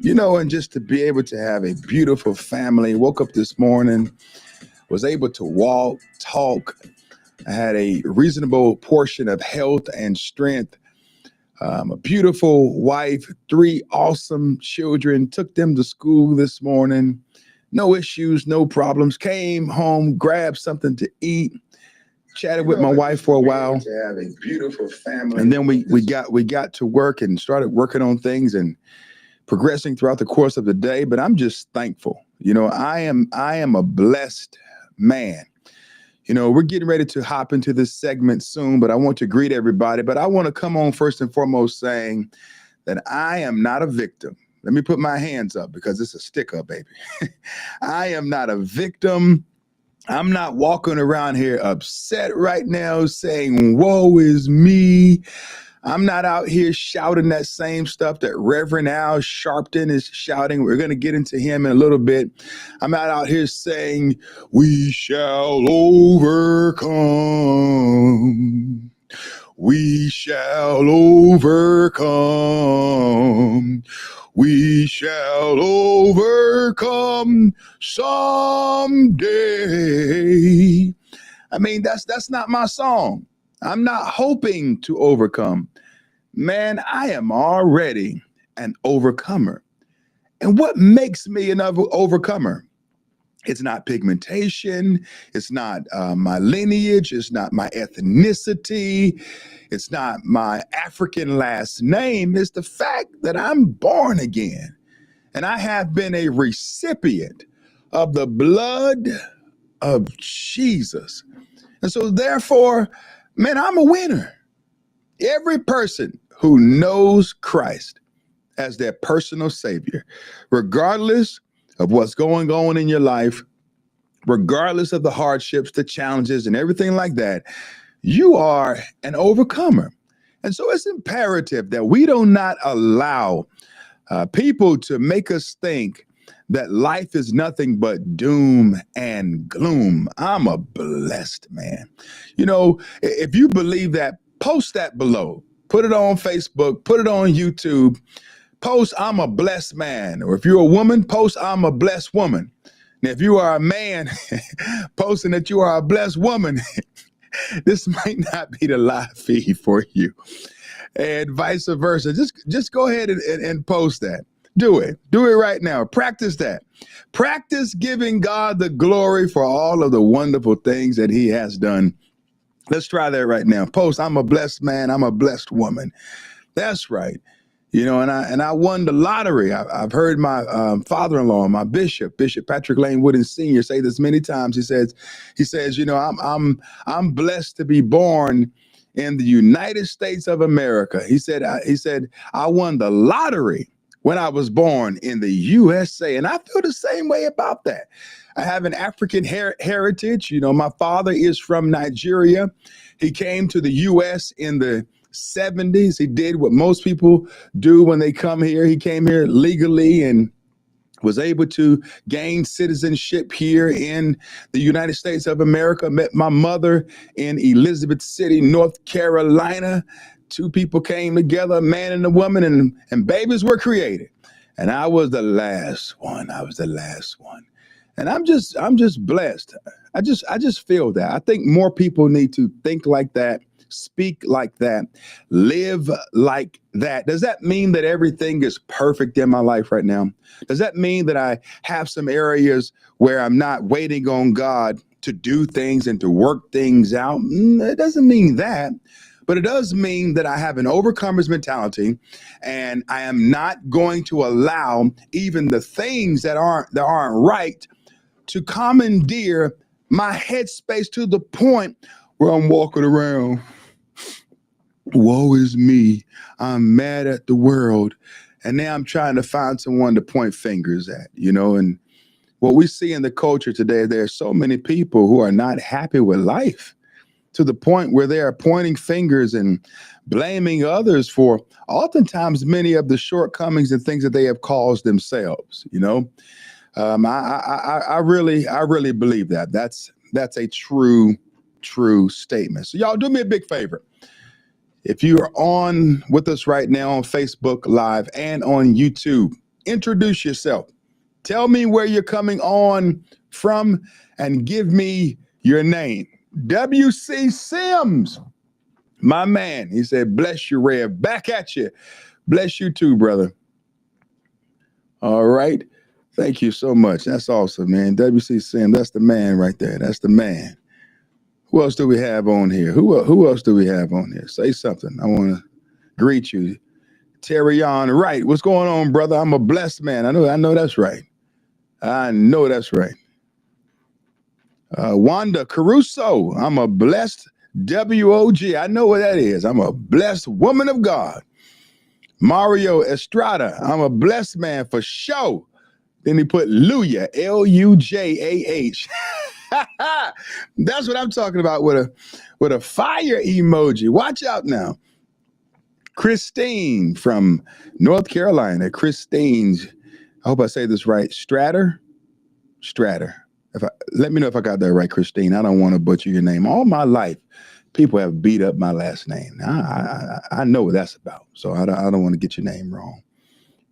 And just to be able to have a beautiful family. Woke up this morning, was able to walk, talk. I had a reasonable portion of health and strength. A beautiful wife, three awesome children, took them to school this morning. No issues, no problems. Came home, grabbed something to eat, chatted with my wife for a while. To have a beautiful family. And then we got to work and started working on things and progressing throughout the course of the day. But I'm just thankful. I am a blessed man. We're getting ready to hop into this segment soon, but I want to greet everybody. But I want to come on first and foremost saying that I am not a victim. Let me put my hands up because it's a stick up, baby. I am not a victim. I'm not walking around here upset right now saying, woe is me. I'm not out here shouting that same stuff that Reverend Al Sharpton is shouting. We're going to get into him in a little bit. I'm not out here saying, we shall overcome. We shall overcome. We shall overcome someday. I mean, that's not my song. I'm not hoping to overcome. Man, I am already an overcomer. And what makes me an overcomer? It's not pigmentation. It's not my lineage. It's not my ethnicity. It's not my African last name. It's the fact that I'm born again. And I have been a recipient of the blood of Jesus. And so therefore, man, I'm a winner. Every person who knows Christ as their personal savior, regardless of what's going on in your life, regardless of the hardships, the challenges, and everything like that, you are an overcomer. And so it's imperative that we do not allow people to make us think that life is nothing but doom and gloom. I'm a blessed man. If you believe that, post that below. Put it on Facebook, put it on YouTube. Post, I'm a blessed man. Or if you're a woman, post, I'm a blessed woman. And if you are a man posting that you are a blessed woman, this might not be the live feed for you. And vice versa. Just go ahead and post that. Do it right now. Practice that. Practice giving God the glory for all of the wonderful things that he has done. Let's try that right now. Post, I'm a blessed man. I'm a blessed woman. That's right. And I won the lottery. I've heard my father-in-law, my Bishop Patrick Lane Wooden Sr. say this many times. He says, I'm blessed to be born in the United States of America. He said, I won the lottery when I was born in the USA. And I feel the same way about that. I have an African heritage. My father is from Nigeria. He came to the US in the 70s. He did what most people do when they come here. He came here legally and was able to gain citizenship here in the United States of America. Met my mother in Elizabeth City, North Carolina. Two people came together, a man and a woman, and babies were created. And I was the last one. And I'm just blessed. I just feel that. I think more people need to think like that, speak like that, live like that. Does that mean that everything is perfect in my life right now? Does that mean that I have some areas where I'm not waiting on God to do things and to work things out? It doesn't mean that. But it does mean that I have an overcomer's mentality, and I am not going to allow even the things that aren't right to commandeer my headspace to the point where I'm walking around. Woe is me. I'm mad at the world. And now I'm trying to find someone to point fingers at, and what we see in the culture today, there are so many people who are not happy with life, to the point where they are pointing fingers and blaming others for oftentimes many of the shortcomings and things that they have caused themselves. I really believe that. That's a true statement. So y'all do me a big favor. If you are on with us right now on Facebook Live and on YouTube, introduce yourself. Tell me where you're coming on from and give me your name. W.C. Sims, my man. He said, bless you, Rev. Back at you. Bless you too, brother. All right. Thank you so much. That's awesome, man. W.C. Sims, that's the man right there. That's the man. Who else do we have on here? Who else do we have on here? Say something. I want to greet you. Terry on right. What's going on, brother? I'm a blessed man. I know that's right. I know that's right. Wanda Caruso. I'm a blessed WOG. I know what that is. I'm a blessed woman of God. Mario Estrada. I'm a blessed man for sure. Then he put Luja, L-U-J-A-H. That's what I'm talking about with a fire emoji. Watch out now. Christine from North Carolina. Christine's, I hope I say this right. Stratter. Let me know if I got that right, Christine. I don't want to butcher your name. All my life, people have beat up my last name. I know what that's about, so I don't want to get your name wrong.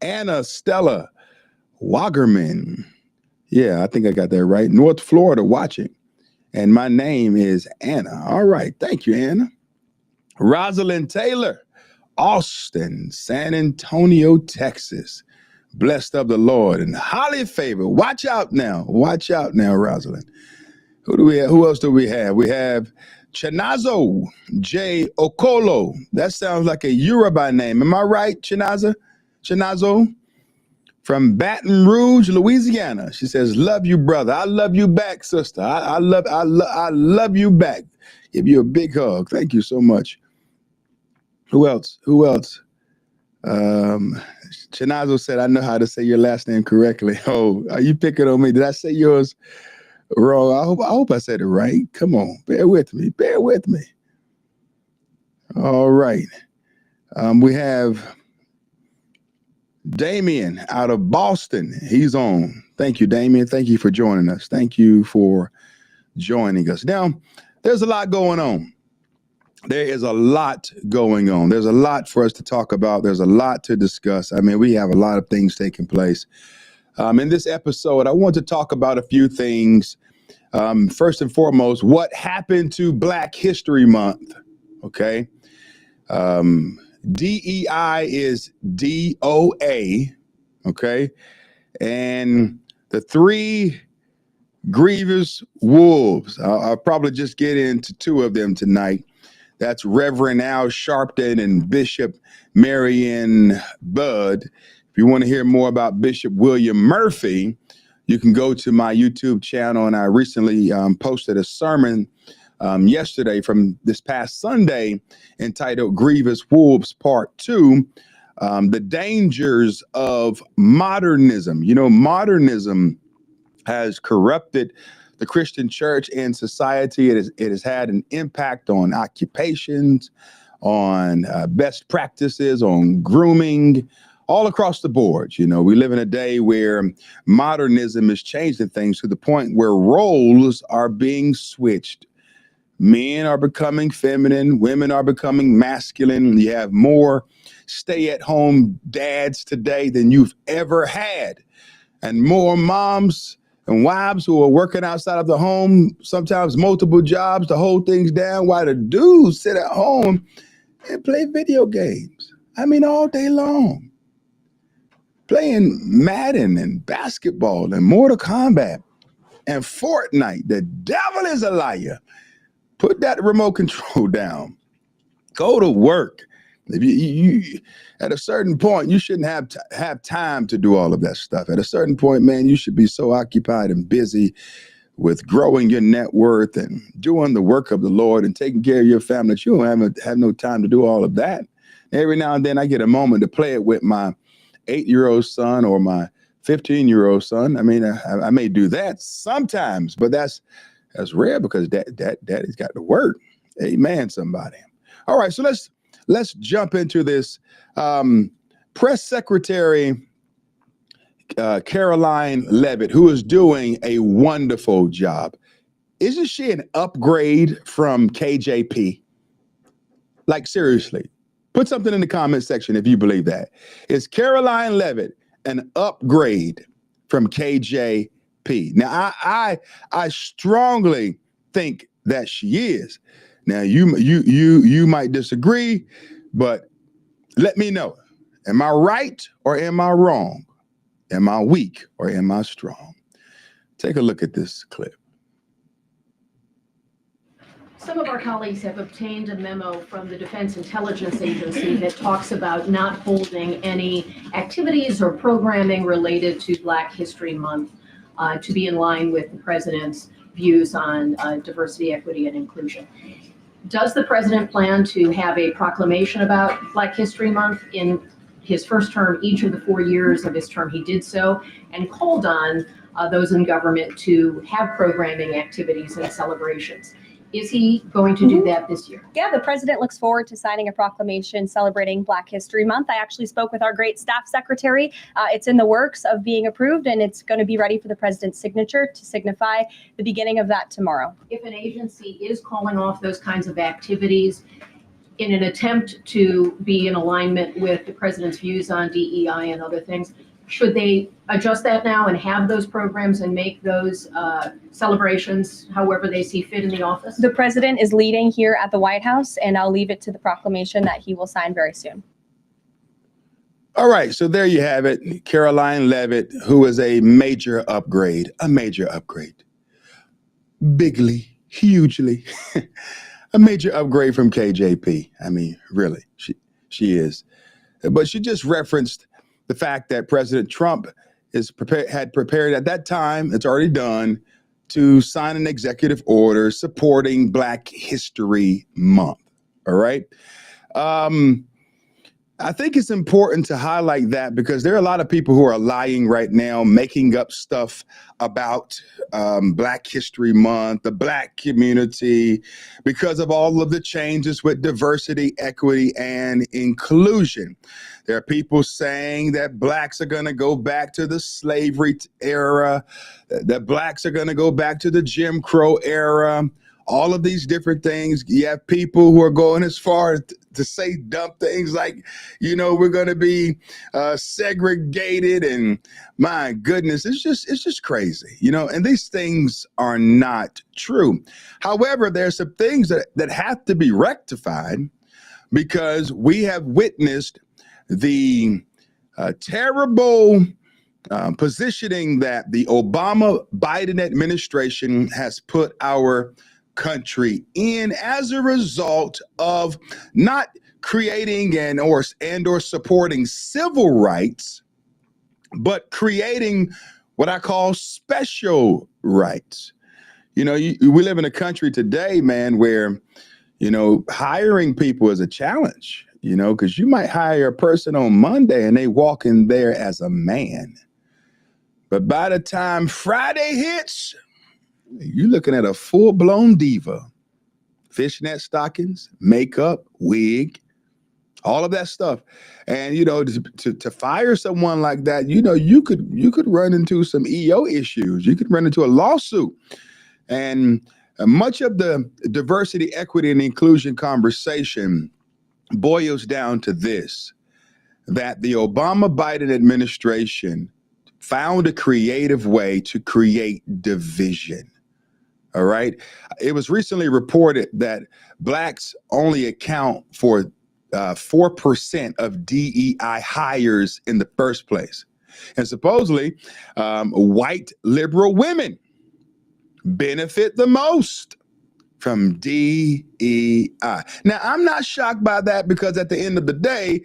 Anna Stella Wagerman. Yeah, I think I got that right. North Florida watching. And my name is Anna. All right. Thank you, Anna. Rosalind Taylor, Austin, San Antonio, Texas. Blessed of the Lord and highly favored. Watch out now. Watch out now, Rosalind. Who do we have? Who else do we have? We have Chinazo J. Okolo. That sounds like a Yoruba name. Am I right, Chinazo? From Baton Rouge, Louisiana. She says, love you, brother. I love you back, sister. I love you back. Give you a big hug. Thank you so much. Who else? Chinazo said, I know how to say your last name correctly. Oh, are you picking on me? Did I say yours wrong? I hope I said it right. Come on, bear with me. All right. We have Damien out of Boston. He's on. Thank you, Damien. Thank you for joining us. Now, there's a lot going on. There is a lot going on. There's a lot for us to talk about. There's a lot to discuss. I mean, we have a lot of things taking place. In this episode, I want to talk about a few things. First and foremost, what happened to Black History Month? Okay. DEI is DOA. Okay. And the three grievous wolves, I'll probably just get into two of them tonight. That's Reverend Al Sharpton and Bishop Marion Budde. If you want to hear more about Bishop William Murphy, you can go to my YouTube channel. And I recently posted a sermon yesterday from this past Sunday entitled Grievous Wolves Part 2, the dangers of modernism. You know, modernism has corrupted the Christian church and society. It has had an impact on occupations, on best practices, on grooming, all across the board. You know, we live in a day where modernism is changing things to the point where roles are being switched. Men are becoming feminine, women are becoming masculine. You have more stay-at-home dads today than you've ever had, and more moms and wives who are working outside of the home, sometimes multiple jobs to hold things down, while the dudes sit at home and play video games. I mean, all day long. Playing Madden and basketball and Mortal Kombat and Fortnite. The devil is a liar. Put that remote control down. Go to work. If you at a certain point, you shouldn't have time to do all of that stuff. At a certain point, man, you should be so occupied and busy with growing your net worth and doing the work of the Lord and taking care of your family that you don't have no time to do all of that. Every now and then I get a moment to play it with my 8-year-old son or my 15-year-old son. I mean, I may do that sometimes, but that's rare because daddy's got to work. Amen, somebody. All right, so let's jump into this. Press Secretary Karoline Leavitt, who is doing a wonderful job. Isn't she an upgrade from KJP? Like, seriously, put something in the comment section if you believe that. Is Karoline Leavitt an upgrade from KJP. Now, I strongly think that she is. Now, you might disagree, but let me know. Am I right or am I wrong? Am I weak or am I strong? Take a look at this clip. Some of our colleagues have obtained a memo from the Defense Intelligence Agency that talks about not holding any activities or programming related to Black History Month to be in line with the president's views on diversity, equity, and inclusion. Does the president plan to have a proclamation about Black History Month? In his first term, each of the 4 years of his term, he did so and called on those in government to have programming activities and celebrations. Is he going to do that this year? Yeah, the president looks forward to signing a proclamation celebrating Black History Month. I actually spoke with our great staff secretary. It's in the works of being approved, and it's going to be ready for the president's signature to signify the beginning of that tomorrow. If an agency is calling off those kinds of activities in an attempt to be in alignment with the president's views on DEI and other things, should they adjust that now and have those programs and make those celebrations however they see fit in the office? The president is leading here at the White House, and I'll leave it to the proclamation that he will sign very soon. All right, so there you have it. Karoline Leavitt, who is a major upgrade. Bigly, hugely. A major upgrade from KJP. I mean, really, she is. But she just referenced the fact that President Trump had prepared at that time, it's already done, to sign an executive order supporting Black History Month. All right. I think it's important to highlight that because there are a lot of people who are lying right now, making up stuff about Black History Month, the Black community, because of all of the changes with diversity, equity, and inclusion. There are people saying that Blacks are going to go back to the slavery era, that Blacks are going to go back to the Jim Crow era. All of these different things. You have people who are going as far to say dumb things like, you know, we're going to be segregated, and my goodness, it's just crazy, you know, and these things are not true. However, there's some things that have to be rectified because we have witnessed the terrible positioning that the Obama-Biden administration has put our country in as a result of not creating and or supporting civil rights, but creating what I call special rights. You know, we live in a country today, man, where, you know, hiring people is a challenge, you know, because you might hire a person on Monday and they walk in there as a man. But by the time Friday hits, you're looking at a full-blown diva. Fishnet stockings, makeup, wig, all of that stuff. And, you know, to fire someone like that, you know, you could run into some EO issues. You could run into a lawsuit. And much of the diversity, equity, and inclusion conversation boils down to this, that the Obama-Biden administration found a creative way to create division. All right. It was recently reported that Blacks only account for 4% of DEI hires in the first place. And supposedly white liberal women benefit the most from DEI. Now, I'm not shocked by that because at the end of the day,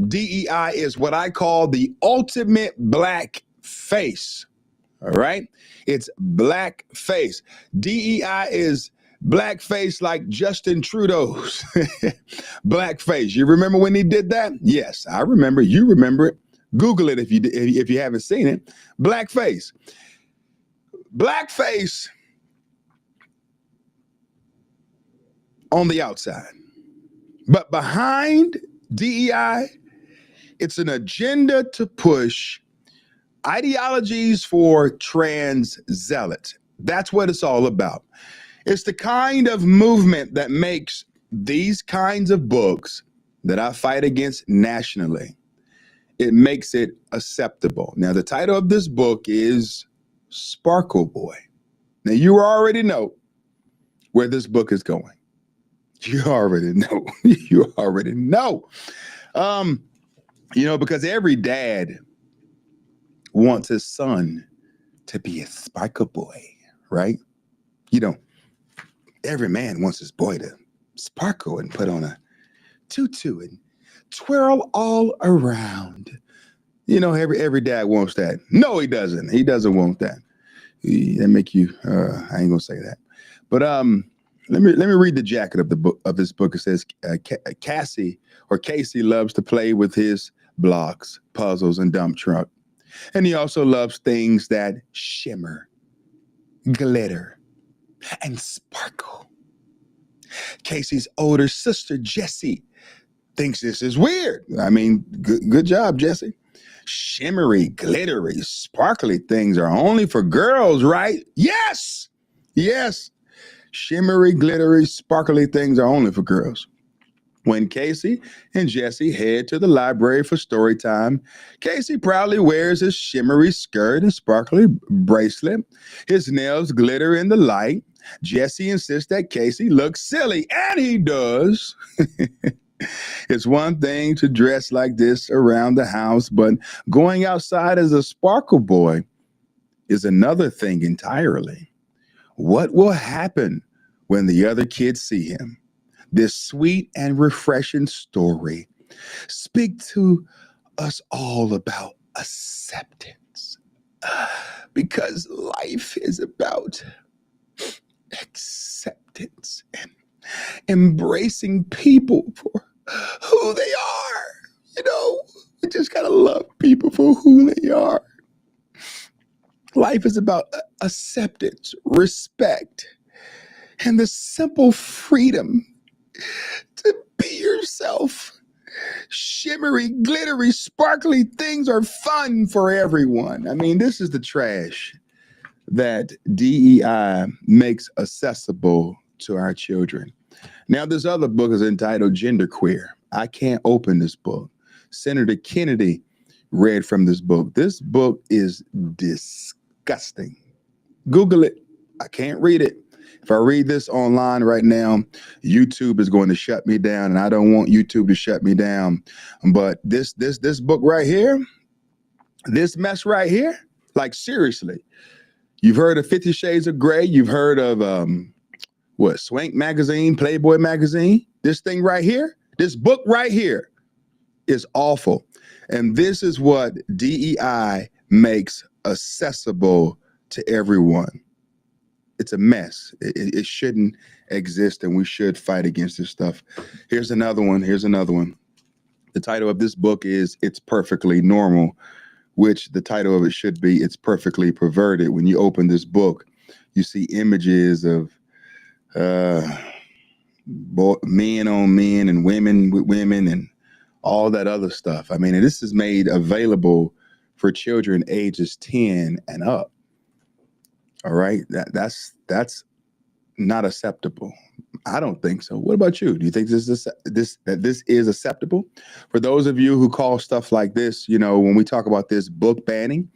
DEI is what I call the ultimate Black face. All right. It's black face. DEI is black face like Justin Trudeau's black face. You remember when he did that? Yes, I remember. You remember it. Google it if you haven't seen it. Black face. Black face on the outside. But behind DEI, it's an agenda to push ideologies for trans zealots. That's what it's all about. It's the kind of movement that makes these kinds of books that I fight against nationally it makes it acceptable. Now, the title of this book is Sparkle Boy. Now, you already know where this book is going. You already know. You already know. Because every dad wants his son to be a sparkle boy, right? Every man wants his boy to sparkle and put on a tutu and twirl all around. Every dad wants that. No, he doesn't. He doesn't want that. That make you. I ain't gonna say that. But let me read the jacket of the book of this book. It says Casey loves to play with his blocks, puzzles, and dump truck, and he also loves things that shimmer, glitter, and sparkle. Casey's older sister Jessie thinks this is weird. I mean, good job, Jessie. Shimmery, glittery, sparkly things are only for girls, right? Yes. Shimmery, glittery, sparkly things are only for girls. When Casey and Jessie head to the library for story time, Casey proudly wears his shimmery skirt and sparkly bracelet. His nails glitter in the light. Jessie insists that Casey looks silly, and he does. It's one thing to dress like this around the house, but going outside as a sparkle boy is another thing entirely. What will happen when the other kids see him? This sweet and refreshing story speaks to us all about acceptance, because life is about acceptance and embracing people for who they are. We just gotta love people for who they are. Life is about acceptance, respect, and the simple freedom to be yourself. Shimmery, glittery, sparkly things are fun for everyone. I mean, this is the trash that DEI makes accessible to our children. Now, this other book is entitled Genderqueer. I can't open this book. Senator Kennedy read from this book. This book is disgusting. Google it. I can't read it. If I read this online right now, YouTube is going to shut me down, and I don't want YouTube to shut me down. But this book right here, this mess right here, like seriously, you've heard of 50 Shades of Grey. You've heard of Swank magazine, Playboy magazine. This thing right here, this book right here is awful. And this is what DEI makes accessible to everyone. It's a mess. It shouldn't exist, and we should fight against this stuff. Here's another one. The title of this book is It's Perfectly Normal, which the title of it should be It's Perfectly Perverted. When you open this book, you see images of men on men and women with women and all that other stuff. I mean, this is made available for children ages 10 and up. All right, that's not acceptable. I don't think so. What about you? Do you think this is acceptable? For those of you who call stuff like this, when we talk about this book banning,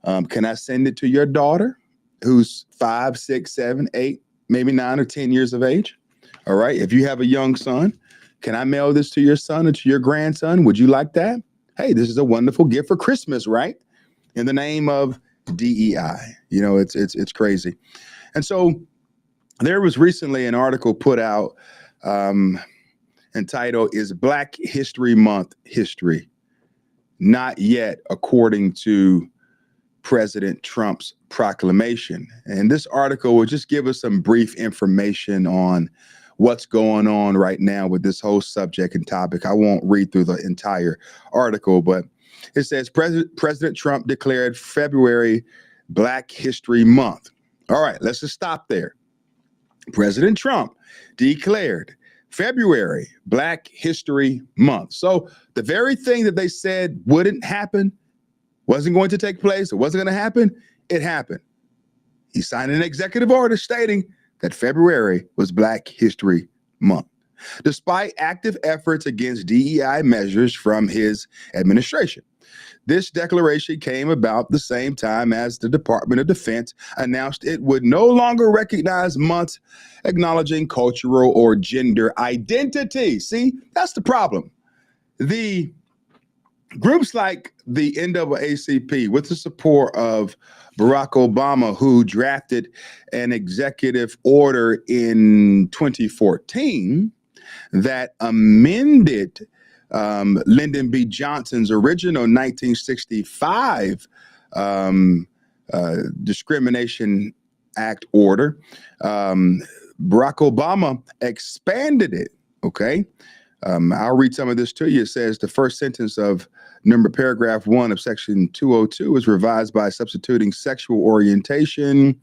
can I send it to your daughter who's 5, 6, 7, 8, maybe 9 or 10 years of age? All right. If you have a young son, can I mail this to your son or to your grandson? Would you like that? Hey, this is a wonderful gift for Christmas, right? In the name of DEI. It's crazy. And so there was recently an article put out entitled, Is Black History Month History? Not yet, according to President Trump's proclamation. And this article will just give us some brief information on what's going on right now with this whole subject and topic. I won't read through the entire article, but it says President Trump declared February Black History Month. All right, let's just stop there. President Trump declared February Black History Month. So the very thing that they said wouldn't happen, wasn't going to take place, it wasn't going to happen, it happened. He signed an executive order stating that February was Black History Month. despite active efforts against DEI measures from his administration. This declaration came about the same time as the Department of Defense announced it would no longer recognize months acknowledging cultural or gender identity. See, that's the problem. The groups like the NAACP, with the support of Barack Obama, who drafted an executive order in 2014 that amended Lyndon B. Johnson's original 1965 Discrimination Act order. Barack Obama expanded it, okay? I'll read some of this to you. It says the first sentence of paragraph 1 of section 202 is revised by substituting sexual orientation,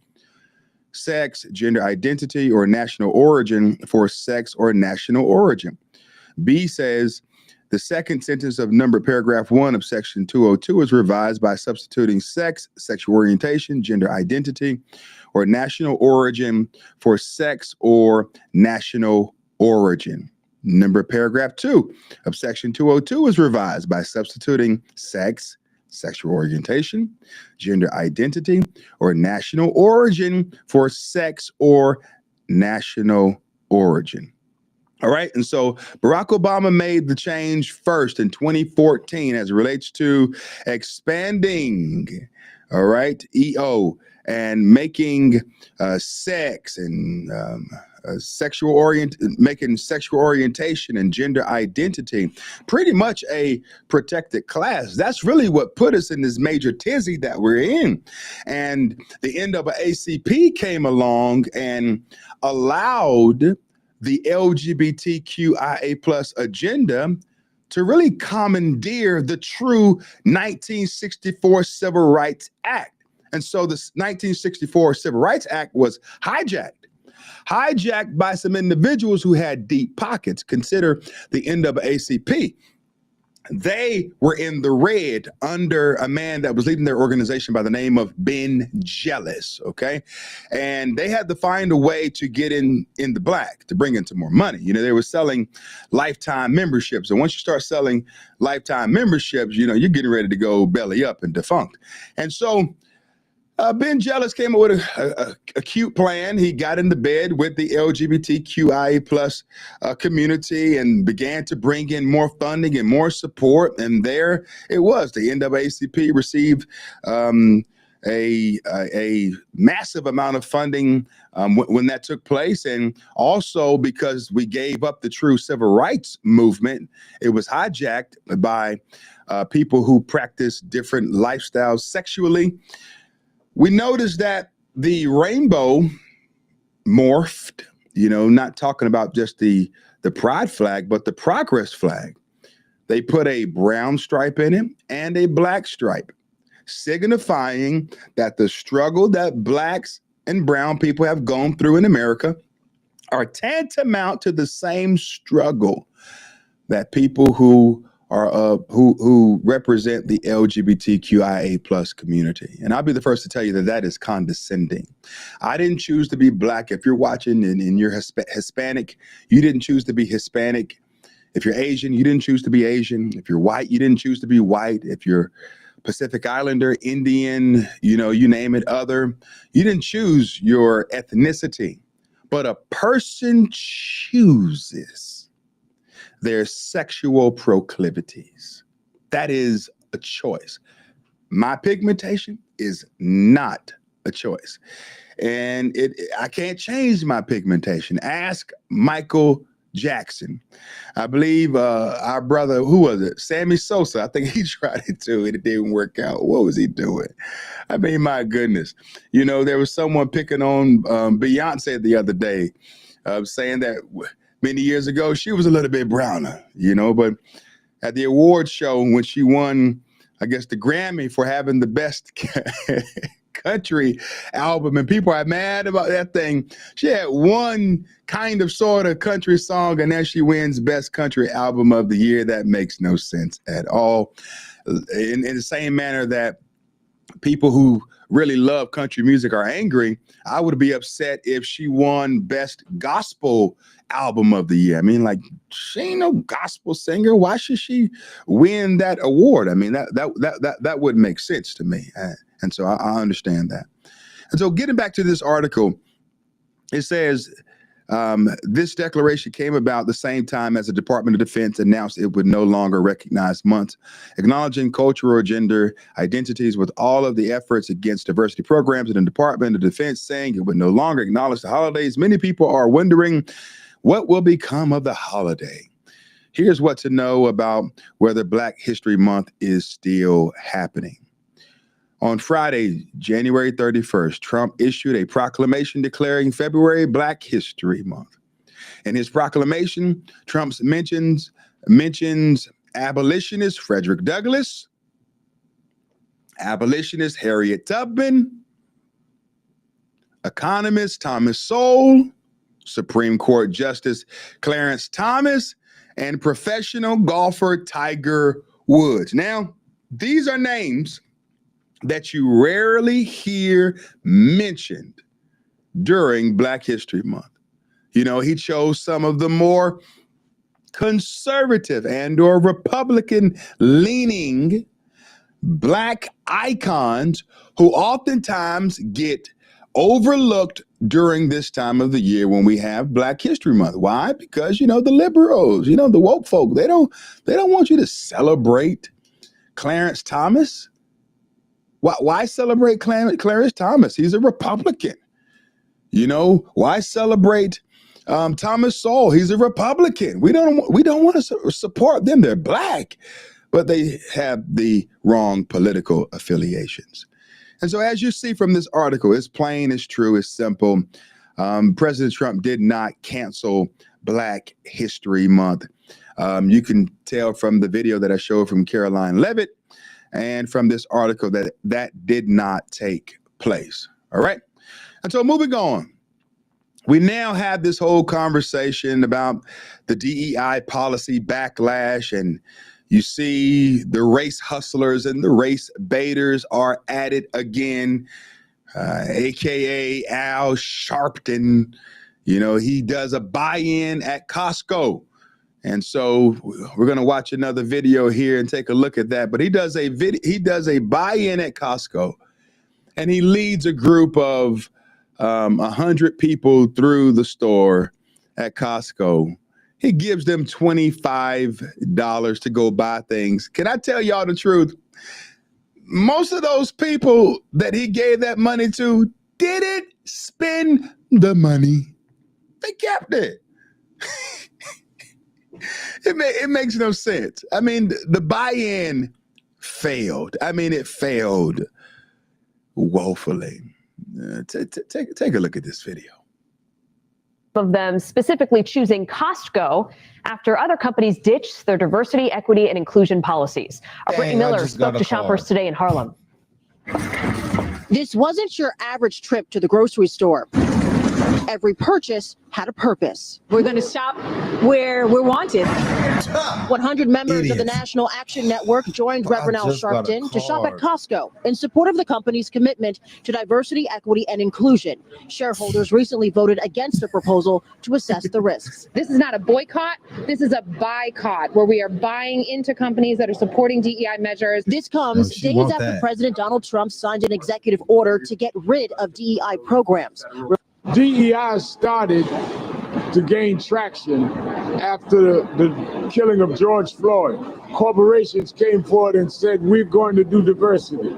sex, gender identity, or national origin for sex or national origin. B says the second sentence of paragraph 1 of section 202 is revised by substituting sex, sexual orientation, gender identity, or national origin for sex or national origin. Paragraph 2 of section 202 is revised by substituting sex, sexual orientation, gender identity, or national origin for sex or national origin. All right. And so Barack Obama made the change first in 2014 as it relates to expanding, all right, EO, and making sex and making sexual orientation and gender identity pretty much a protected class. That's really what put us in this major tizzy that we're in. And the NAACP came along and allowed the LGBTQIA plus agenda to really commandeer the true 1964 Civil Rights Act. And so the 1964 Civil Rights Act was hijacked by some individuals who had deep pockets. Consider the NAACP. They were in the red under a man that was leading their organization by the name of BOMBSHELLS, okay? And they had to find a way to get in the black, to bring in some more money. You know, they were selling lifetime memberships. And once you start selling lifetime memberships, you know, you're getting ready to go belly up and defunct. And so BOMBSHELLS came up with a cute plan. He got into bed with the LGBTQIA plus community and began to bring in more funding and more support. And there it was. The NAACP received a massive amount of funding when that took place. And also because we gave up the true civil rights movement, it was hijacked by people who practice different lifestyles sexually. We noticed that the rainbow morphed, you know, not talking about just the pride flag, but the progress flag. They put a brown stripe in it and a black stripe, signifying that the struggle that blacks and brown people have gone through in America are tantamount to the same struggle that people who are who represent the LGBTQIA plus community. And I'll be the first to tell you that that is condescending. I didn't choose to be black. If you're watching and you're Hispanic, you didn't choose to be Hispanic. If you're Asian, you didn't choose to be Asian. If you're white, you didn't choose to be white. If you're Pacific Islander, Indian, you know, you name it, other, you didn't choose your ethnicity. But a person chooses their sexual proclivities. That is a choice. My pigmentation is not a choice. And I can't change my pigmentation. Ask Michael Jackson. I believe our brother, who was it? Sammy Sosa. I think he tried it too and it didn't work out. What was he doing? I mean, my goodness. You know, there was someone picking on Beyonce the other day, saying that many years ago, she was a little bit browner, you know, but at the awards show when she won, I guess, the Grammy for having the best country album, and people are mad about that thing. She had one kind of sort of country song, and then she wins Best Country Album of the Year. That makes no sense at all. In the same manner that people who really love country music are angry. I would be upset if she won Best Gospel Album of the Year. I mean, like, she ain't no gospel singer. Why should she win that award? I mean, that wouldn't make sense to me. And so I understand that. And so getting back to this article, it says, this declaration came about the same time as the Department of Defense announced it would no longer recognize months acknowledging cultural or gender identities, with all of the efforts against diversity programs in the Department of Defense saying it would no longer acknowledge the holidays. Many people are wondering what will become of the holiday. Here's what to know about whether Black History Month is still happening. On Friday, January 31st, Trump issued a proclamation declaring February Black History Month. In his proclamation, Trump mentions abolitionist Frederick Douglass, abolitionist Harriet Tubman, economist Thomas Sowell, Supreme Court Justice Clarence Thomas, and professional golfer Tiger Woods. Now, these are names that you rarely hear mentioned during Black History Month. You know, he chose some of the more conservative and or Republican leaning Black icons who oftentimes get overlooked during this time of the year when we have Black History Month. Why? Because, you know, the liberals, you know, the woke folk, they don't want you to celebrate Clarence Thomas. Why celebrate Clarence Thomas? He's a Republican. You know, why celebrate Thomas Sowell? He's a Republican. We don't want to support them. They're Black, but they have the wrong political affiliations. And so, as you see from this article, it's plain, it's true, it's simple. President Trump did not cancel Black History Month. You can tell from the video that I showed from Karoline Leavitt and from this article that did not take place. All right. And so moving on, we now have this whole conversation about the DEI policy backlash, and you see the race hustlers and the race baiters are at it again, AKA Al Sharpton. You know, he does a buy-in at Costco. And so we're going to watch another video here and take a look at that. But he does a buy-in at Costco, and he leads a group of 100 people through the store at Costco. He gives them $25 to go buy things. Can I tell y'all the truth? Most of those people that he gave that money to didn't spend the money. They kept it. It makes no sense. I mean, the buy-in failed. I mean, it failed woefully. Take a look at this video. Of them specifically choosing Costco after other companies ditched their diversity, equity, and inclusion policies. Our Brittany Miller spoke to shoppers today in Harlem. This wasn't your average trip to the grocery store. Every purchase had a purpose. We're going to shop where we're wanted. 100 members of the National Action Network joined Reverend Al Sharpton to shop at Costco in support of the company's commitment to diversity, equity, and inclusion. Shareholders recently voted against the proposal to assess the risks. This is not a boycott. This is a boycott, where we are buying into companies that are supporting DEI measures. This comes days after President Donald Trump signed an executive order to get rid of DEI programs. DEI started to gain traction after the killing of George Floyd. Corporations came forward and said, we're going to do diversity.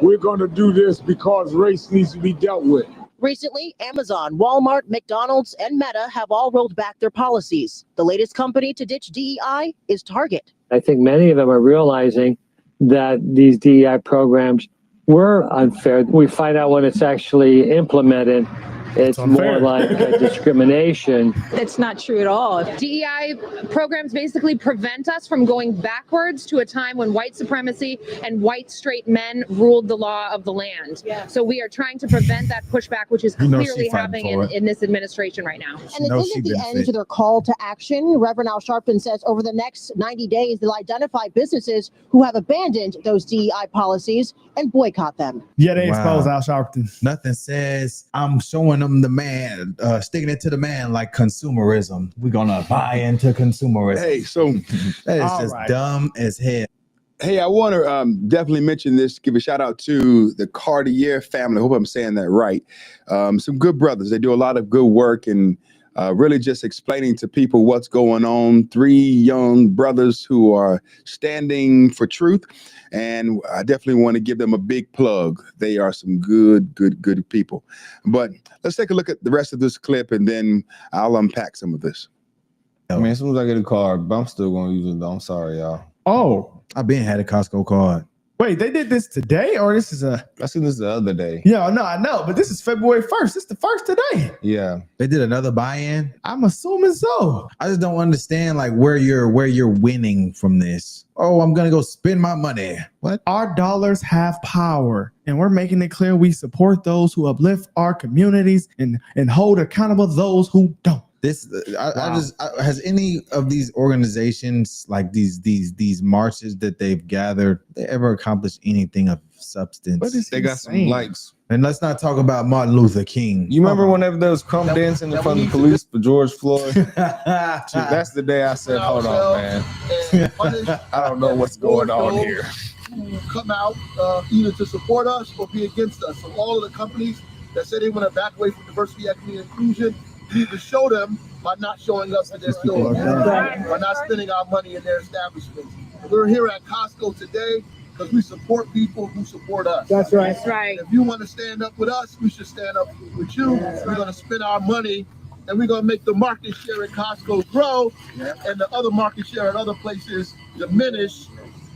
We're going to do this because race needs to be dealt with. Recently, Amazon, Walmart, McDonald's, and Meta have all rolled back their policies. The latest company to ditch DEI is Target. I think many of them are realizing that these DEI programs were unfair. We find out when it's actually implemented It's more like a discrimination. That's not true at all. DEI programs basically prevent us from going backwards to a time when white supremacy and white straight men ruled the law of the land. Yeah. So we are trying to prevent that pushback, which is clearly happening in this administration right now. And it isn't the end to their call to action. Reverend Al Sharpton says over the next 90 days, they'll identify businesses who have abandoned those DEI policies and boycott them. Yeah, they expose Al Sharpton. Nothing says I'm showing them the man, sticking it to the man like consumerism. We're gonna buy into consumerism. Hey, so that is just dumb as hell. Hey, I want to definitely mention this, give a shout out to the Cartier family. I hope I'm saying that right. Some good brothers. They do a lot of good work and really just explaining to people what's going on. 3 young brothers who are standing for truth. And I definitely want to give them a big plug. They are some good people. But let's take a look at the rest of this clip and then I'll unpack some of this. I mean, as soon as I get a card, but I'm still going to use it though. I'm sorry, y'all. Oh, I've been had a Costco card. Wait, they did this today or this is a... I seen this the other day. Yeah, no, I know, but this is February 1st. It's the first today. Yeah. They did another buy-in? I'm assuming so. I just don't understand like where you're winning from this. Oh, I'm gonna go spend my money. What? Our dollars have power, and we're making it clear we support those who uplift our communities and hold accountable those who don't. This has any of these organizations like these marches that they've gathered, they ever accomplished anything of substance? They got some likes. And let's not talk about Martin Luther King. You remember whenever there was crump dancing in front of the police for George Floyd? That's the day I said, hold on, man. I don't know what's going on here. Come out either to support us or be against us. So all of the companies that say they want to back away from diversity, equity, and inclusion, we need to show them by not showing up at their stores, by not spending our money in their establishments. We're here at Costco today because we support people who support us. That's right. That's right. If you want to stand up with us, we should stand up with you. We're going to spend our money and we're going to make the market share at Costco grow and the other market share at other places diminish,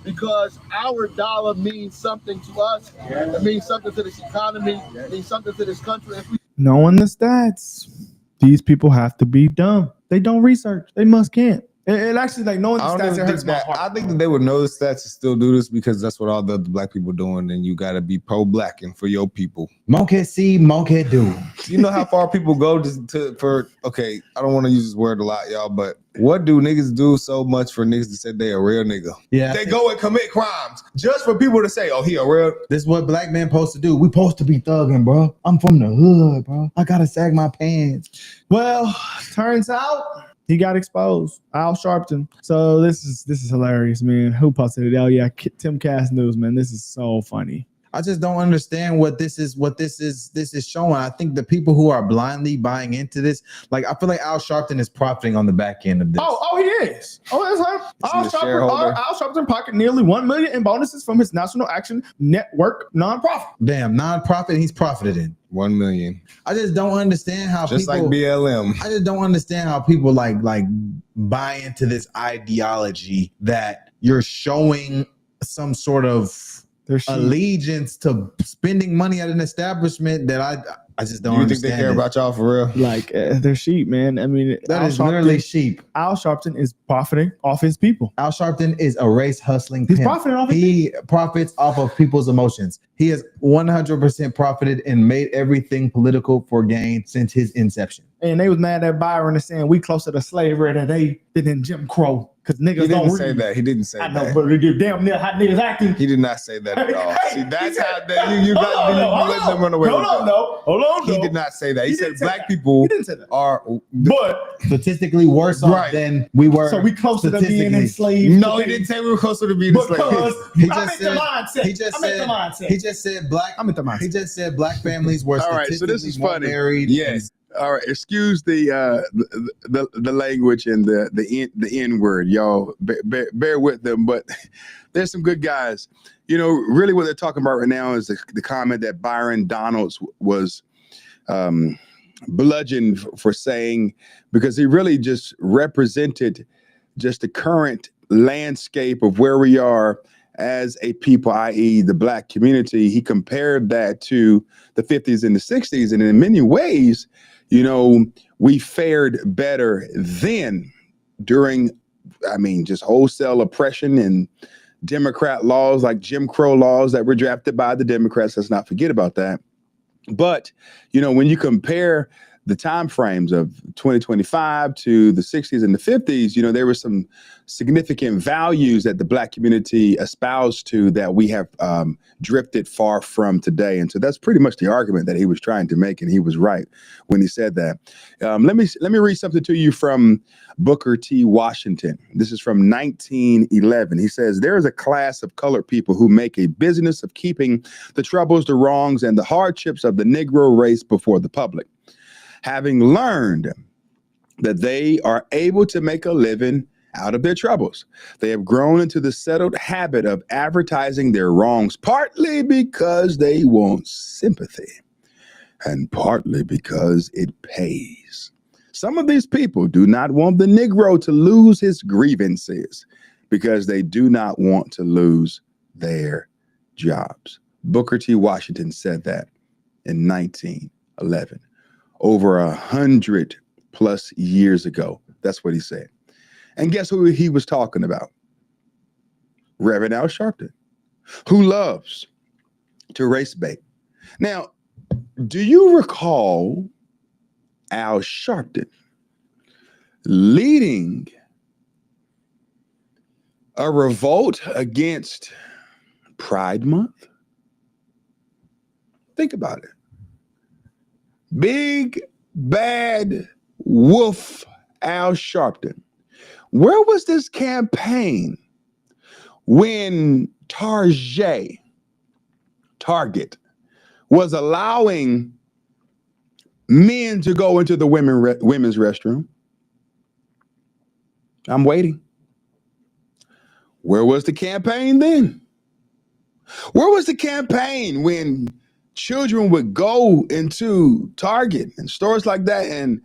because our dollar means something to us. It means something to this economy. It means something to this country. Knowing the stats, these people have to be dumb. They don't research. They can't. And actually, like, knowing the stats, it hurts my heart. I think that they would know the stats and still do this because that's what all the other black people doing, and you got to be pro-black and for your people. Monkey see, monkey do. You know how far people go okay, I don't want to use this word a lot, y'all, but what do niggas do so much for niggas to say they a real nigga? Yeah. They go and commit crimes just for people to say, oh, he a real. This is what black men supposed to do. We supposed to be thugging, bro. I'm from the hood, bro. I got to sag my pants. Well, turns out he got exposed. Al Sharpton. So this is hilarious, man. Who posted it? Oh yeah, Tim Cass News, man. This is so funny. I just don't understand what this is showing. I think the people who are blindly buying into this, like, I feel like Al Sharpton is profiting on the back end of this. Oh, he is. Oh, that's right. Al Sharpton pocketed nearly $1 million in bonuses from his National Action Network nonprofit. Damn, nonprofit he's profited in. 1 million. I just don't understand how just people, like BLM. I just don't understand how people like buy into this ideology that you're showing some sort of allegiance to spending money at an establishment that I just don't understand. You think they care about y'all for real? Like, they're sheep, man. I mean, that is literally sheep. Al Sharpton is profiting off his people. Al Sharpton is a race hustling He's pimp. profiting off He profits off of people's emotions. He has 100% profited and made everything political for gain since his inception. And they was mad at Byron and saying we closer to slavery than they did in Jim Crow. Because niggas don't say that. He didn't say that. I know, but they do damn near how niggas acting. He did not say that at all. See, that's how you let them run away with that. Hold on. He did not say that. He said black people are but statistically worse off than we were. So we closer to being enslaved. No, he didn't say we were closer to being enslaved. He just said black families were statistically more married. Yes. All right, excuse the language and the N word, y'all. Bear with them, but there's some good guys. You know, really, what they're talking about right now is the comment that Byron Donalds was bludgeoned for saying, because he really just represented just the current landscape of where we are as a people, i.e. the Black community. He compared that to the 50s and the 60s. And in many ways, you know, we fared better then during, I mean, just wholesale oppression and Democrat laws like Jim Crow laws that were drafted by the Democrats. Let's not forget about that. But, you know, when you compare the time frames of 2025 to the 60s and the 50s, you know, there were some significant values that the Black community espoused to that we have drifted far from today. And so that's pretty much the argument that he was trying to make. And he was right when he said that. Let me read something to you from Booker T. Washington. This is from 1911. He says, "There is a class of colored people who make a business of keeping the troubles, the wrongs, and the hardships of the Negro race before the public. Having learned that they are able to make a living out of their troubles, they have grown into the settled habit of advertising their wrongs, partly because they want sympathy and partly because it pays. Some of these people do not want the Negro to lose his grievances because they do not want to lose their jobs." Booker T. Washington said that in 1911. Over 100+ years ago. That's what he said. And guess who he was talking about? Reverend Al Sharpton, who loves to race bait. Now, do you recall Al Sharpton leading a revolt against Pride Month? Think about it. Big bad wolf Al Sharpton. Where was this campaign when Target was allowing men to go into the women's restroom? I'm waiting. Where was the campaign then? Where was the campaign when children would go into Target and stores like that and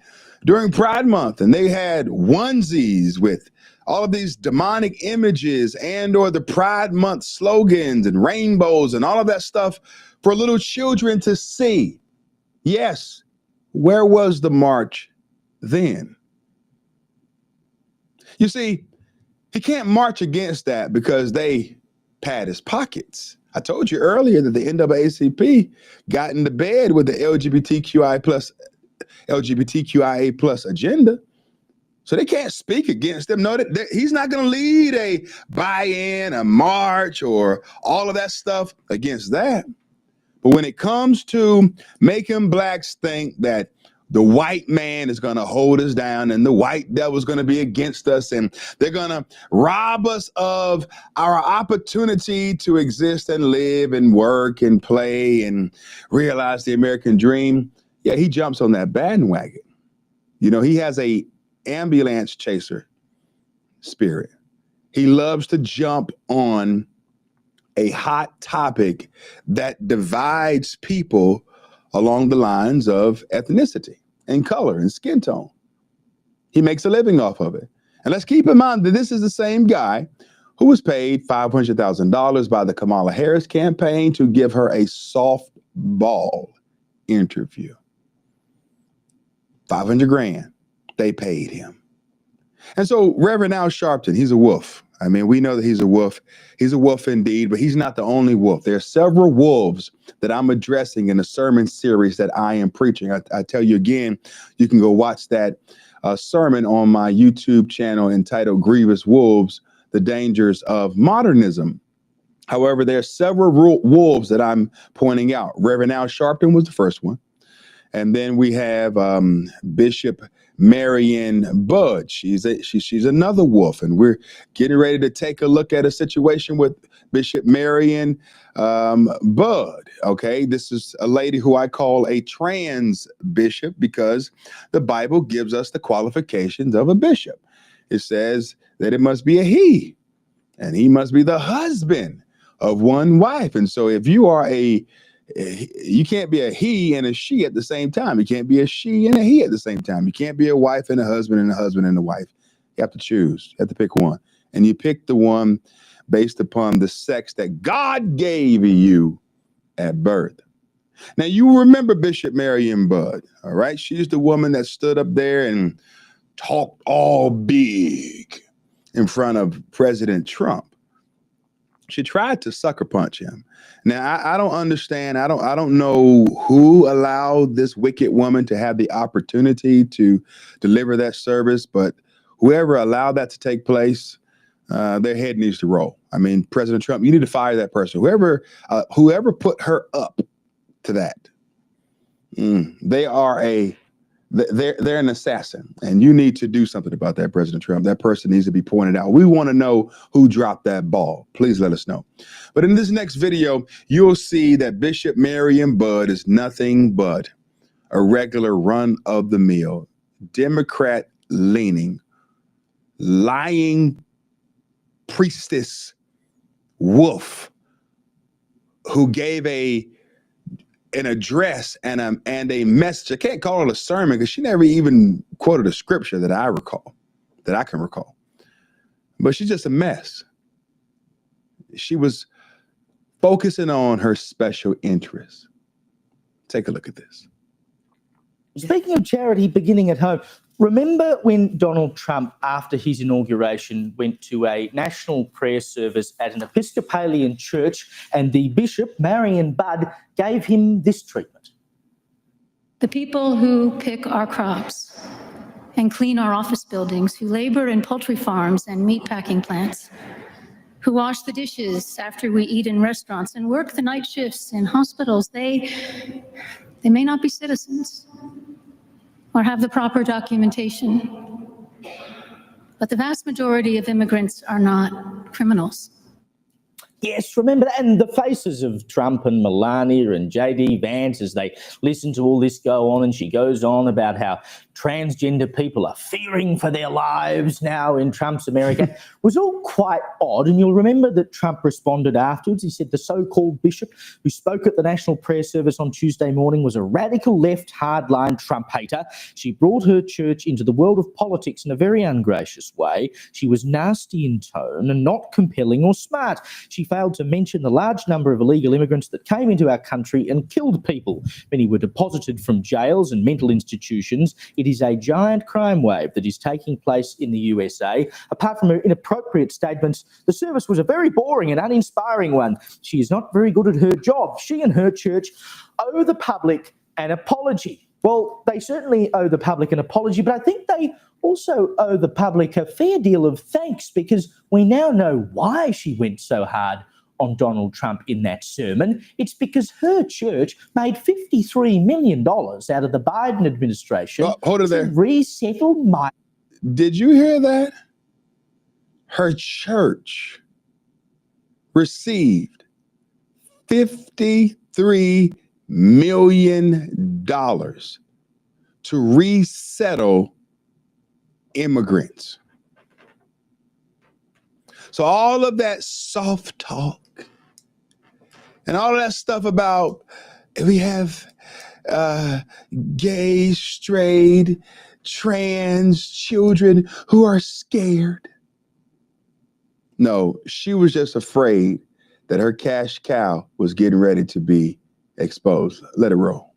during Pride Month, and they had onesies with all of these demonic images and or the Pride Month slogans and rainbows and all of that stuff for little children to see? Yes. Where was the march then? You see, he can't march against that because they pad his pockets. I told you earlier that the NAACP got into bed with the LGBTQIA plus agenda. So they can't speak against them. No, he's not going to lead a buy-in, a march, or all of that stuff against that. But when it comes to making blacks think that the white man is going to hold us down and the white devil is going to be against us and they're going to rob us of our opportunity to exist and live and work and play and realize the American dream, yeah, he jumps on that bandwagon. You know, he has a ambulance chaser spirit. He loves to jump on a hot topic that divides people along the lines of ethnicity and color and skin tone. He makes a living off of it. And let's keep in mind that this is the same guy who was paid $500,000 by the Kamala Harris campaign to give her a softball interview. 500 grand, they paid him. And so Reverend Al Sharpton, he's a wolf. I mean, we know that he's a wolf. He's a wolf indeed, but he's not the only wolf. There are several wolves that I'm addressing in a sermon series that I am preaching. I tell you again, you can go watch that sermon on my YouTube channel entitled Grievous Wolves, The Dangers of Modernism. However, there are several wolves that I'm pointing out. Reverend Al Sharpton was the first one. And then we have Bishop Marion Budde. She's another wolf, and we're getting ready to take a look at a situation with Bishop Marion Budde. Okay, this is a lady who I call a trans bishop because the Bible gives us the qualifications of a bishop. It says that it must be a he, and he must be the husband of one wife. And so if you are you can't be a he and a she at the same time. You can't be a she and a he at the same time. You can't be a wife and a husband and a wife. You have to choose. You have to pick one. And you pick the one based upon the sex that God gave you at birth. Now, you remember Bishop Marion Budd, all right? She's the woman that stood up there and talked all big in front of President Trump. She tried to sucker punch him. Now, I don't understand. I don't know who allowed this wicked woman to have the opportunity to deliver that service, but whoever allowed that to take place, their head needs to roll. I mean, President Trump, you need to fire that person. Whoever put her up to that, they're an assassin, and you need to do something about that, President Trump. That person needs to be pointed out. We want to know who dropped that ball. Please let us know. But in this next video, you'll see that Bishop Marion Budd is nothing but a regular run-of-the-mill, Democrat-leaning, lying priestess wolf who gave an address and a message. I can't call it a sermon because she never even quoted a scripture that I can recall. But she's just a mess. She was focusing on her special interests. Take a look at this. Speaking of charity beginning at home, remember when Donald Trump, after his inauguration, went to a national prayer service at an Episcopalian church and the bishop, Marion Budd, gave him this treatment? The people who pick our crops and clean our office buildings, who labor in poultry farms and meatpacking plants, who wash the dishes after we eat in restaurants and work the night shifts in hospitals, they may not be citizens or have the proper documentation, but the vast majority of immigrants are not criminals. Yes, remember that. And the faces of Trump and Melania and J.D. Vance as they listen to all this go on, and she goes on about how transgender people are fearing for their lives now in Trump's America was all quite odd. And you'll remember that Trump responded afterwards. He said the so-called bishop who spoke at the national prayer service on Tuesday morning was a radical left hardline Trump hater. She brought her church into the world of politics in a very ungracious way. She was nasty in tone and not compelling or smart. She failed to mention the large number of illegal immigrants that came into our country and killed people. Many were deposited from jails and mental institutions. It is a giant crime wave that is taking place in the USA. Apart from her inappropriate statements, the service was a very boring and uninspiring one. She is not very good at her job. She and her church owe the public an apology. Well, they certainly owe the public an apology, but I think they also owe the public a fair deal of thanks, because we now know why she went so hard on Donald Trump in that sermon. It's because her church made $53 million out of the Biden administration to resettle Did you hear that? Her church received $53 million to resettle immigrants. So all of that soft talk and all of that stuff about we have gay, straight, trans children who are scared. No, she was just afraid that her cash cow was getting ready to be exposed. Let it roll.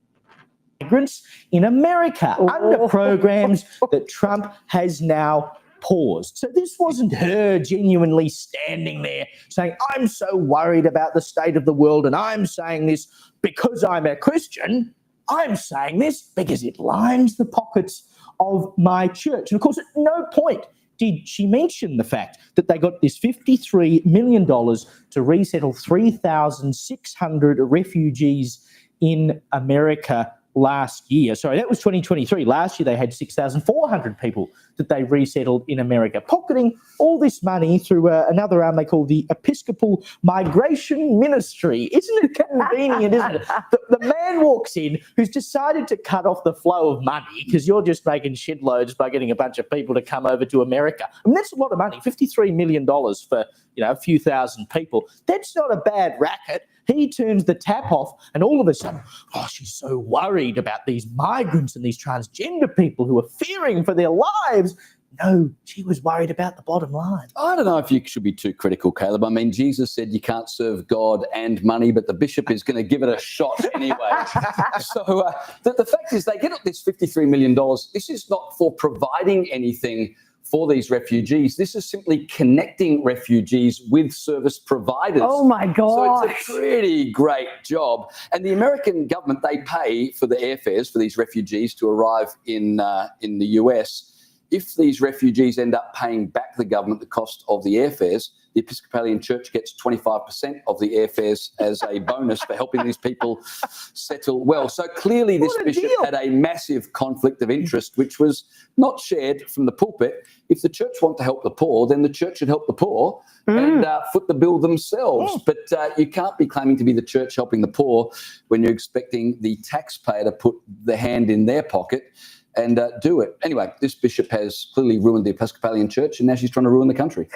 Migrants in America under programs that Trump has now paused. So this wasn't her genuinely standing there saying, I'm so worried about the state of the world and I'm saying this because I'm a Christian. I'm saying this because it lines the pockets of my church. And of course, at no point did she mention the fact that they got this $53 million to resettle 3,600 refugees in America last year. Sorry, that was 2023. Last year, they had 6,400 people that they resettled in America, pocketing all this money through another arm they call the Episcopal Migration Ministry. Isn't it convenient, isn't it? The man walks in who's decided to cut off the flow of money because you're just making shitloads by getting a bunch of people to come over to America. I mean, that's a lot of money, $53 million for, a few thousand people. That's not a bad racket. He turns the tap off and all of a sudden, she's so worried about these migrants and these transgender people who are fearing for their lives. No, she was worried about the bottom line. I don't know if you should be too critical, Caleb. I mean, Jesus said you can't serve God and money, but the bishop is going to give it a shot anyway. So the fact is they get this $53 million. This is not for providing anything for these refugees. This is simply connecting refugees with service providers. Oh my God. So it's a pretty great job. And the American government, they pay for the airfares for these refugees to arrive in the US. If these refugees end up paying back the government the cost of the airfares, the Episcopalian Church gets 25% of the airfares as a bonus for helping these people settle well. So clearly this bishop had a massive conflict of interest, which was not shared from the pulpit. If the church want to help the poor, then the church should help the poor and foot the bill themselves. But you can't be claiming to be the church helping the poor when you're expecting the taxpayer to put the hand in their pocket and do it. Anyway, this bishop has clearly ruined the Episcopalian Church, and now she's trying to ruin the country.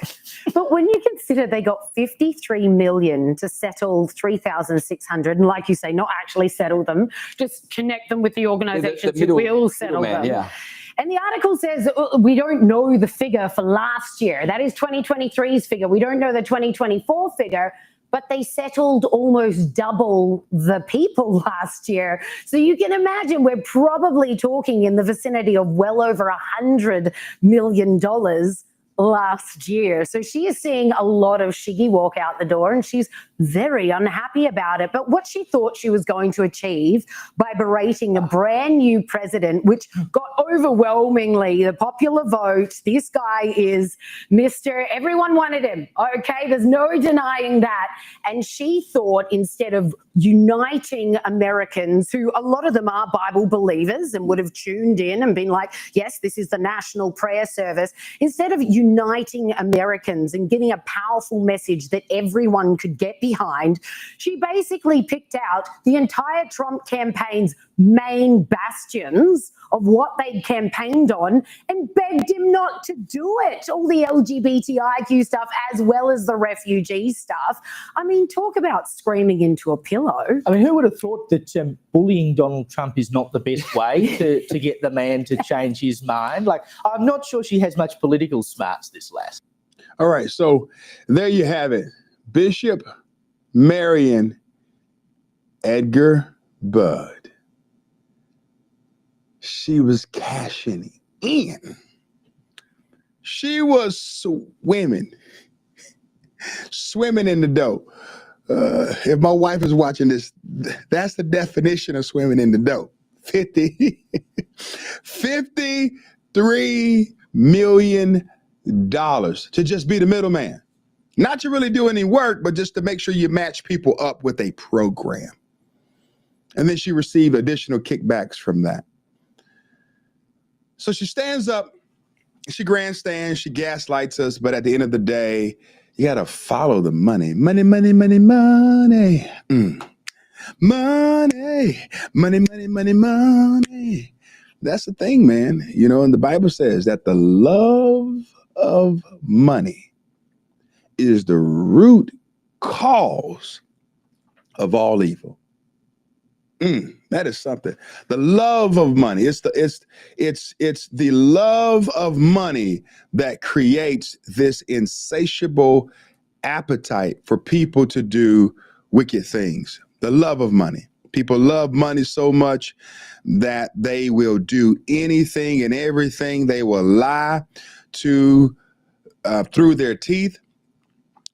But when you consider they got $53 million to settle 3,600, and like you say, not actually settle them, just connect them with the organisations who will settle them. Yeah. And the article says we don't know the figure for last year. That is 2023's figure. We don't know the 2024 figure. But they settled almost double the people last year. So you can imagine we're probably talking in the vicinity of well over $100 million last year. So she is seeing a lot of shiggy walk out the door, and she's very unhappy about it. But what she thought she was going to achieve by berating a brand new president, which got overwhelmingly the popular vote, this guy is Mr. Everyone wanted him. Okay, there's no denying that. And she thought instead of uniting Americans, who a lot of them are Bible believers and would have tuned in and been like, yes, this is the national prayer service, instead of uniting Americans and giving a powerful message that everyone could get behind, she basically picked out the entire Trump campaign's main bastions of what they'd campaigned on and begged him not to do it. All the LGBTIQ stuff as well as the refugee stuff. I mean, talk about screaming into a pillow. I mean, who would have thought that bullying Donald Trump is not the best way to get the man to change his mind? Like, I'm not sure she has much political smarts, this lass. All right, so there you have it. Bishop Marion Edgar Budd. She was cashing in. She was swimming in the dough. If my wife is watching this, that's the definition of swimming in the dough. $53 million to just be the middleman. Not to really do any work, but just to make sure you match people up with a program. And then she received additional kickbacks from that. So she stands up, she grandstands, she gaslights us, but at the end of the day, you got to follow the money. Money, money, money, money. Money, money, money, money, money. That's the thing, man. You know, and the Bible says that the love of money is the root cause of all evil. That is something. The love of money. It's the love of money that creates this insatiable appetite for people to do wicked things. The love of money. People love money so much that they will do anything and everything. They will lie through their teeth.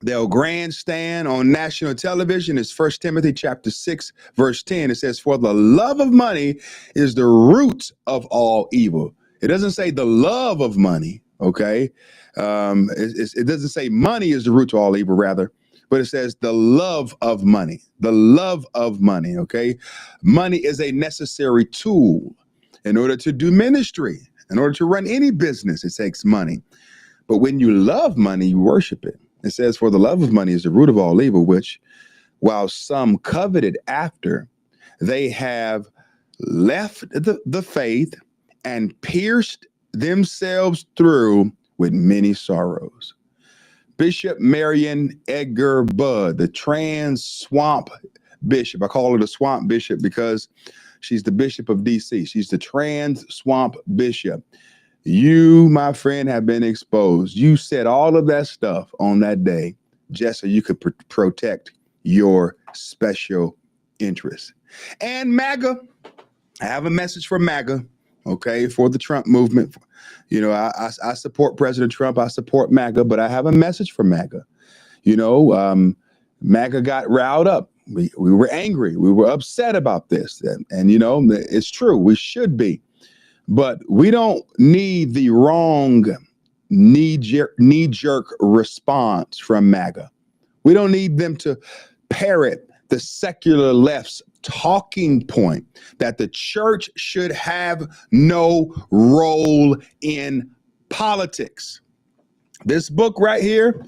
They'll grandstand on national television. It's 1 Timothy chapter 6, verse 10. It says, for the love of money is the root of all evil. It doesn't say the love of money, okay? It doesn't say money is the root to all evil, rather, but it says the love of money, the love of money, okay? Money is a necessary tool in order to do ministry, in order to run any business. It takes money. But when you love money, you worship it. It says, for the love of money is the root of all evil, which, while some coveted after, they have left the faith and pierced themselves through with many sorrows. Bishop Marion Edgar Budd, the trans swamp bishop. I call her the swamp bishop because she's the bishop of D.C. She's the trans swamp bishop. You, my friend, have been exposed. You said all of that stuff on that day just so you could protect your special interests. And MAGA, I have a message for MAGA, okay, for the Trump movement. You know, I support President Trump. I support MAGA, but I have a message for MAGA. You know, MAGA got riled up. We were angry. We were upset about this. And, you know, it's true. We should be. But we don't need the wrong knee-jerk response from MAGA. We don't need them to parrot the secular left's talking point that the church should have no role in politics. This book right here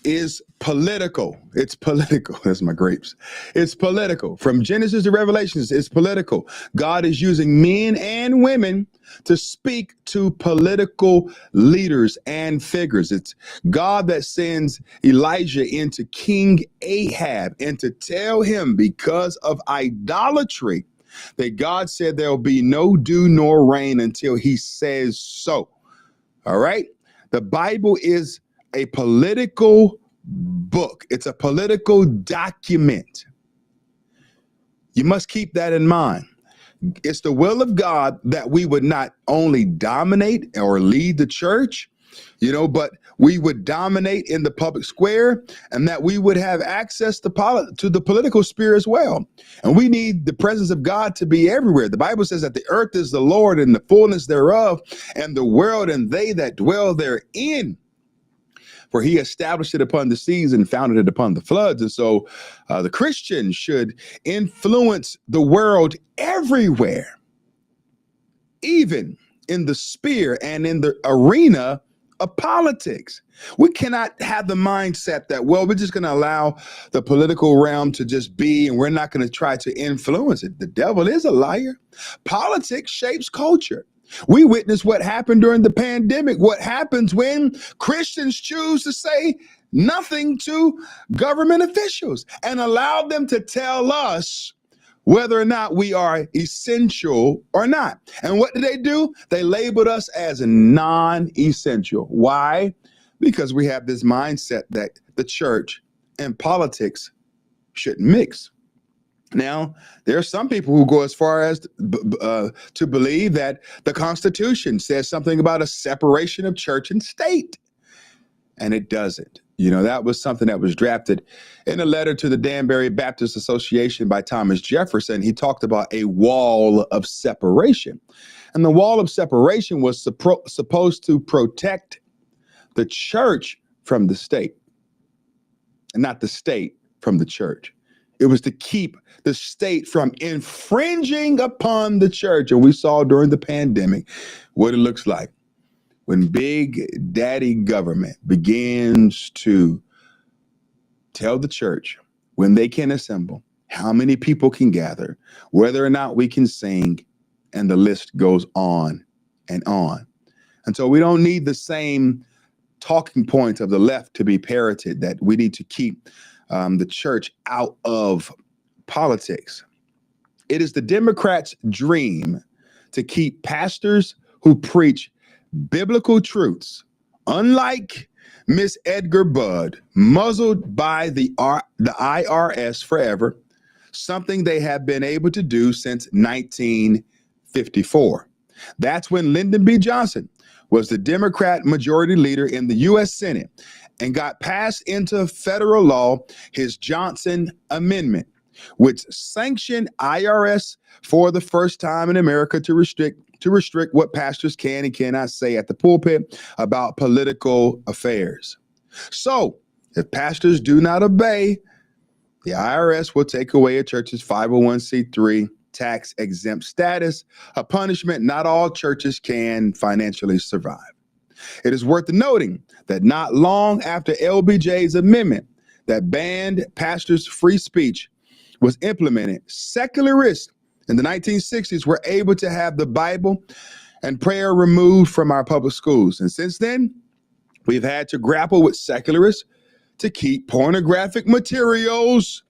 is political. It's political. That's my grapes. It's political. From Genesis to Revelations, it's political. God is using men and women to speak to political leaders and figures. It's God that sends Elijah into King Ahab and to tell him, because of idolatry, that God said there will be no dew nor rain until he says so. All right? The Bible is a political book. It's a political document. You must keep that in mind. It's the will of God that we would not only dominate or lead the church, you know, but we would dominate in the public square, and that we would have access to the political sphere as well. And we need the presence of God to be everywhere. The Bible says that the earth is the Lord and the fullness thereof, and the world and they that dwell therein. For he established it upon the seas and founded it upon the floods. And so the Christian should influence the world everywhere, even in the sphere and in the arena of politics. We cannot have the mindset that, well, we're just going to allow the political realm to just be, and we're not going to try to influence it. The devil is a liar. Politics shapes culture. We witnessed what happened during the pandemic, what happens when Christians choose to say nothing to government officials and allow them to tell us whether or not we are essential or not. And what do? They labeled us as non-essential. Why? Because we have this mindset that the church and politics shouldn't mix. Now, there are some people who go as far as to believe that the Constitution says something about a separation of church and state, and it doesn't. You know, that was something that was drafted in a letter to the Danbury Baptist Association by Thomas Jefferson. He talked about a wall of separation, and the wall of separation was supposed to protect the church from the state, and not the state from the church. It was to keep the state from infringing upon the church. And we saw during the pandemic what it looks like when big daddy government begins to tell the church when they can assemble, how many people can gather, whether or not we can sing, and the list goes on and on. And so we don't need the same talking points of the left to be parroted, that we need to keep the church out of politics. It is the Democrats' dream to keep pastors who preach biblical truths, unlike Miss Edgar Budd, muzzled by the IRS forever, something they have been able to do since 1954. That's when Lyndon B. Johnson was the Democrat majority leader in the U.S. Senate and got passed into federal law his Johnson Amendment, which sanctioned IRS for the first time in America to restrict what pastors can and cannot say at the pulpit about political affairs. So if pastors do not obey, the IRS will take away a church's 501c3 tax exempt status, a punishment not all churches can financially survive. It is worth noting that not long after LBJ's amendment that banned pastors' free speech was implemented, secularists in the 1960s were able to have the Bible and prayer removed from our public schools. And since then, we've had to grapple with secularists to keep pornographic materials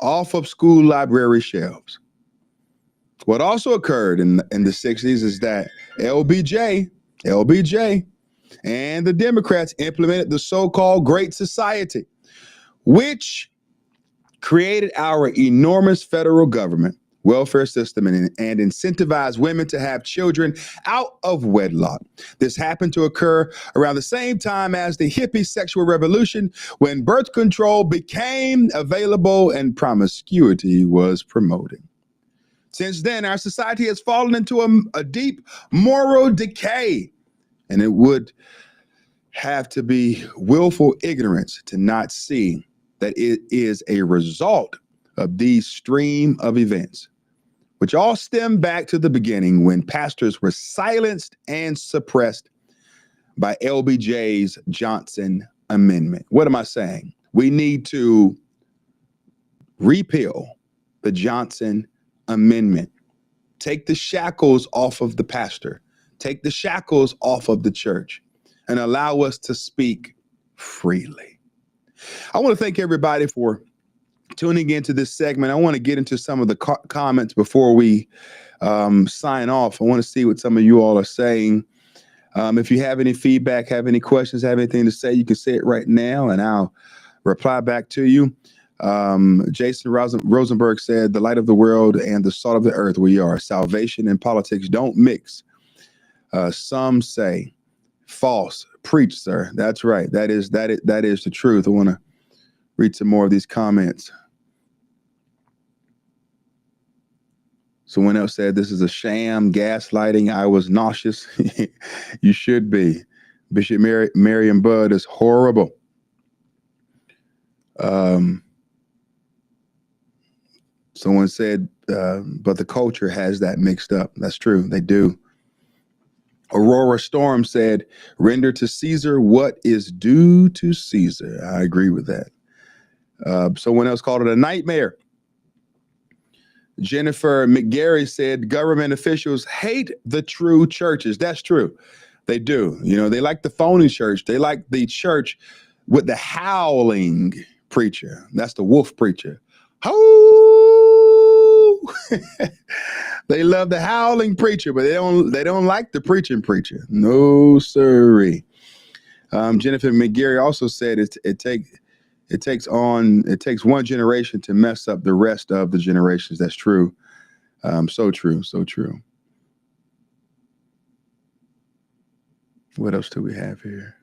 off of school library shelves. What also occurred in the 60s is that LBJ, and the Democrats implemented the so-called Great Society, which created our enormous federal government, welfare system, and incentivized women to have children out of wedlock. This happened to occur around the same time as the hippie sexual revolution, when birth control became available and promiscuity was promoted. Since then, our society has fallen into a deep moral decay, and it would have to be willful ignorance to not see that it is a result of these stream of events, which all stem back to the beginning when pastors were silenced and suppressed by LBJ's Johnson Amendment. What am I saying? We need to repeal the Johnson Amendment. Take the shackles off of the pastor. Take the shackles off of the church and allow us to speak freely. I want to thank everybody for tuning into this segment. I want to get into some of the comments before we sign off. I want to see what some of you all are saying. If you have any feedback, have any questions, have anything to say, you can say it right now and I'll reply back to you. Jason Rosenberg said, the light of the world and the salt of the earth we are. Salvation and politics don't mix. Some say false. Preach, sir. That's right. That is the truth. I want to read some more of these comments. Someone else said, this is a sham, gaslighting. I was nauseous. You should be. Bishop Marion Budd is horrible. Someone said, but the culture has that mixed up. That's true. They do. Aurora Storm said, render to Caesar what is due to Caesar. I agree with that. Someone else called it a nightmare. Jennifer McGarry said, government officials hate the true churches. That's true. They do. You know, they like the phony church. They like the church with the howling preacher. That's the wolf preacher. Ho! They love the howling preacher, but they don't like the preaching preacher. No sirree. Jennifer McGarry also said it takes one generation to mess up the rest of the generations. That's true. So true. So true. What else do we have here?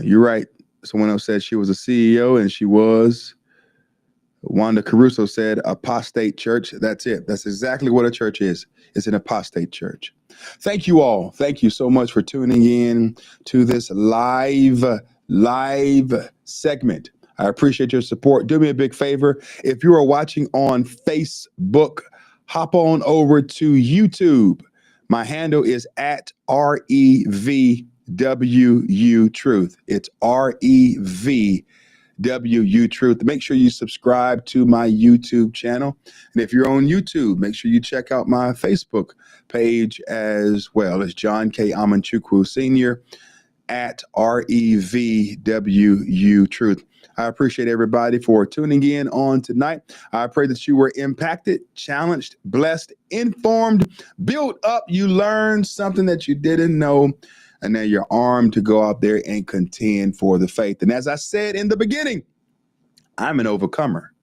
You're right. Someone else said she was a CEO, and she was. Wanda Caruso said apostate church. That's it. That's exactly what a church is. It's an apostate church. Thank you all. Thank you so much for tuning in to this live segment. I appreciate your support. Do me a big favor. If you are watching on Facebook, hop on over to YouTube. My handle is at REVWU Truth. It's REVWU Truth. Make sure you subscribe to my YouTube channel. And if you're on YouTube, make sure you check out my Facebook page as well. It's John K. Amanchukwu Sr. at REVWU Truth. I appreciate everybody for tuning in on tonight. I pray that you were impacted, challenged, blessed, informed, built up. You learned something that you didn't know, and now you're armed to go out there and contend for the faith. And as I said in the beginning, I'm an overcomer.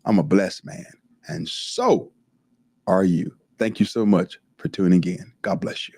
I'm a blessed man, and so are you. Thank you so much for tuning in. God bless you.